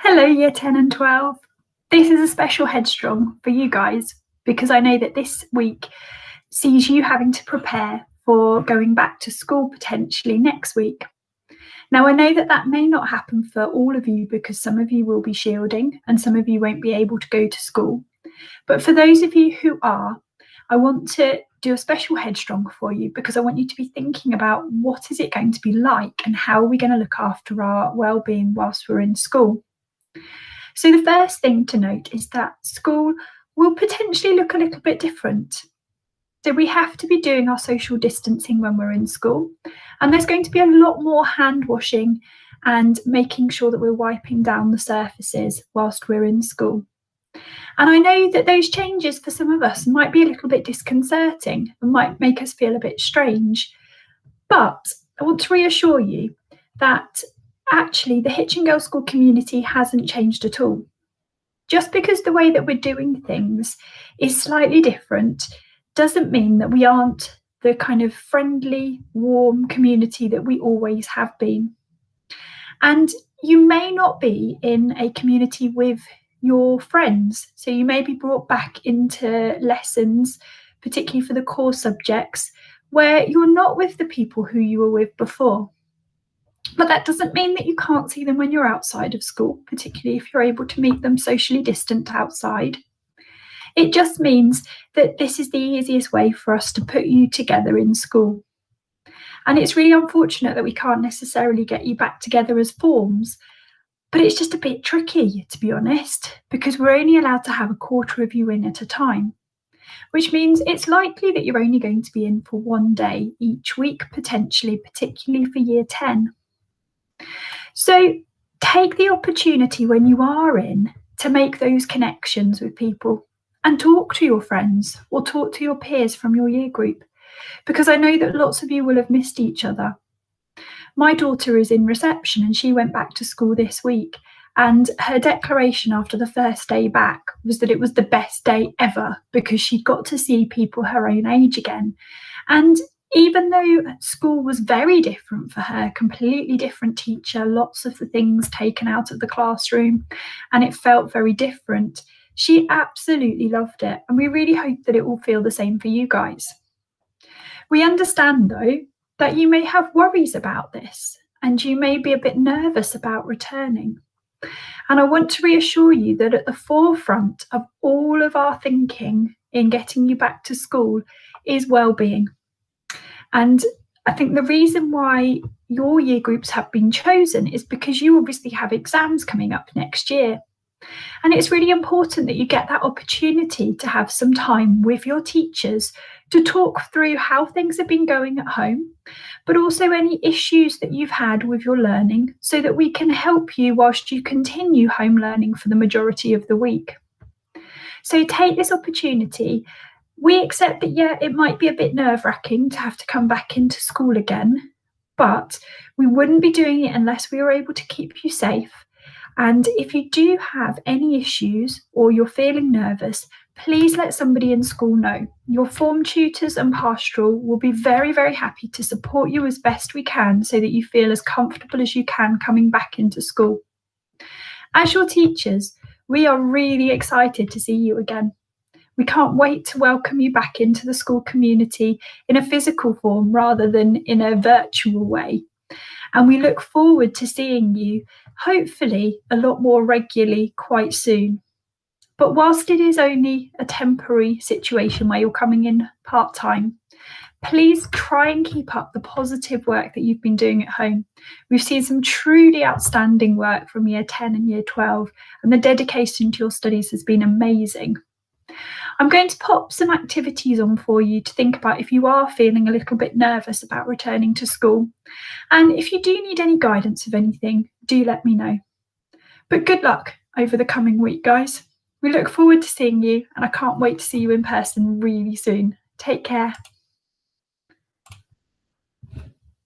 Hello, Year 10 and 12. This is a special Headstrong for you guys because I know that this week sees you having to prepare for going back to school potentially next week. Now, I know that that may not happen for all of you because some of you will be shielding and some of you won't be able to go to school. But for those of you who are, I want to do a special Headstrong for you because I want you to be thinking about what is it going to be like and how are we going to look after our well-being whilst we're in school. So the first thing to note is that school will potentially look a little bit different. So we have to be doing our social distancing when we're in school, and there's going to be a lot more hand washing and making sure that we're wiping down the surfaces whilst we're in school. And I know that those changes for some of us might be a little bit disconcerting and might make us feel a bit strange, but I want to reassure you that actually the Hitchin Girls School community hasn't changed at all. Just because the way that we're doing things is slightly different doesn't mean that we aren't the kind of friendly, warm community that we always have been. And you may not be in a community with your friends, so you may be brought back into lessons, particularly for the core subjects, where you're not with the people who you were with before. But that doesn't mean that you can't see them when you're outside of school, particularly if you're able to meet them socially distant outside. It just means that this is the easiest way for us to put you together in school. And it's really unfortunate that we can't necessarily get you back together as forms, but it's just a bit tricky, to be honest, because we're only allowed to have a quarter of you in at a time, which means it's likely that you're only going to be in for one day each week, potentially, particularly for Year 10. So take the opportunity when you are in to make those connections with people and talk to your friends or talk to your peers from your year group, because I know that lots of you will have missed each other. My daughter is in reception and she went back to school this week, and her declaration after the first day back was that it was the best day ever because she got to see people her own age again. And even though school was very different for her, completely different teacher, lots of the things taken out of the classroom, and it felt very different, she absolutely loved it. And we really hope that it will feel the same for you guys. We understand, though, that you may have worries about this and you may be a bit nervous about returning. And I want to reassure you that at the forefront of all of our thinking in getting you back to school is well-being. And I think the reason why your year groups have been chosen is because you obviously have exams coming up next year. And it's really important that you get that opportunity to have some time with your teachers to talk through how things have been going at home, but also any issues that you've had with your learning so that we can help you whilst you continue home learning for the majority of the week. So take this opportunity. We accept that, yeah, it might be a bit nerve-wracking to have to come back into school again, but we wouldn't be doing it unless we were able to keep you safe. And if you do have any issues or you're feeling nervous, please let somebody in school know. Your form tutors and pastoral will be very, very happy to support you as best we can so that you feel as comfortable as you can coming back into school. As your teachers, we are really excited to see you again. We can't wait to welcome you back into the school community in a physical form rather than in a virtual way. And we look forward to seeing you, hopefully, a lot more regularly quite soon. But whilst it is only a temporary situation where you're coming in part-time, please try and keep up the positive work that you've been doing at home. We've seen some truly outstanding work from Year 10 and Year 12, and the dedication to your studies has been amazing. I'm going to pop some activities on for you to think about if you are feeling a little bit nervous about returning to school. And if you do need any guidance of anything, do let me know. But good luck over the coming week, guys. We look forward to seeing you, and I can't wait to see you in person really soon. Take care.